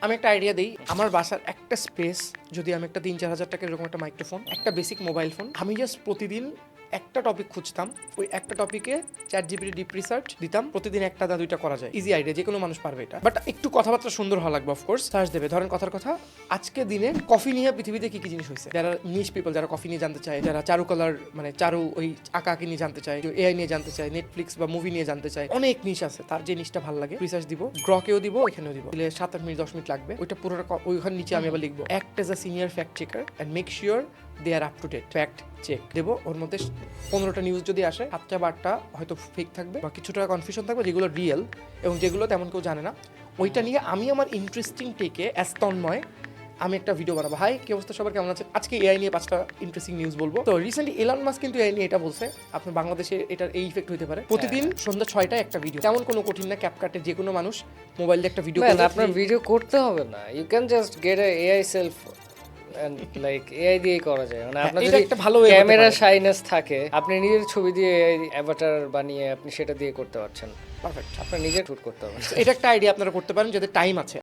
আমি একটা আইডিয়া দিই, আমার বাসার একটা স্পেস যদি আমি একটা 3-4 হাজার টাকা এরকম একটা মাইক্রোফোন, একটা বেসিক মোবাইল ফোন, আমি জাস্ট প্রতিদিন একটা টপিক খুঁজতাম, ওই একটা টপিকে ChatGPT ডিপ রিসার্চ দিতাম, প্রতিদিন একটা না দুইটা করা যায়। ইজি আইডিয়া, যে কোনো মানুষ পারবে এটা, বাট একটু কথাবার্তা সুন্দর হওয়া লাগবে। অফকোর্স সার্চ দেবে, ধরেন কথার কথা, আজকে দিনে কফি নিয়ে পৃথিবীতে কি কি জিনিস হয়েছে, যারা নিশ পিপল, যারা কফি নিয়ে জানতে চায়, যারা চারু কালার মানে চারু ওই আঁকাকি নিয়ে জানতে চায়, এআই নিয়ে জানতে চায়, নেটফ্লিক্স বা মুভি নিয়ে জানতে চায়, অনেক নিশ আছে। তার যে নিশটা ভালো লাগে রিসার্চ দিব, গ্রকেও দিব, এখানেও দিব, দিলে 7-8 মিনিট 10 মিনিট লাগবে। ওইটা পুরোটা ওইখানে নিচে আমি আবার লিখবো, act as a senior fact checker and make sure they are up to date. Fact check দেবো, ওর মধ্যে 15টা নিউজ যদি আসে 7টা বা 8টা হয়তো ফেক থাকবে বা কিছুটা কনফিউশন থাকবে, যেগুলো রিয়েল এবং যেগুলো তেমন কেউ জানে না, ওইটা নিয়ে আমি আমার ইন্টারেস্টিং টেকে তন্ময় আমি একটা ভিডিও বানাবো। হাই, কি অবস্থা সবার, কেমন আছে? আজকে এআই নিয়ে 5টা ইন্টারেস্টিং নিউজ বলবো। তো রিসেন্টলি এলন মাস্ক কিন্তু এআই নিয়ে এটা বলছে, আপনার বাংলাদেশে এটার এই ইফেক্ট হতে পারে। প্রতিদিন সন্ধ্যা 6টায় একটা ভিডিও, তেমন কোনো কঠিন না, ক্যাপকাটে যে কোনো মানুষ মোবাইল দিয়ে একটা ভিডিও করবে। আপনার ভিডিও করতে হবে না, you can just get a AI self and like AI দিয়েই করা যায়। মানে আপনার এটা যদি একটা ভালো way হতে ক্যামেরা পারে। শাইনেস থাকে, আপনি নিজের ছবি দিয়ে এআই অ্যাভাটার বানিয়ে আপনি সেটা দিয়ে করতে পারছেন। পারফেক্ট। আপনার নিজে শুট করতে হবে। এটা একটা আইডিয়া আপনারা করতে পারেন, যাদের টাইম আছে।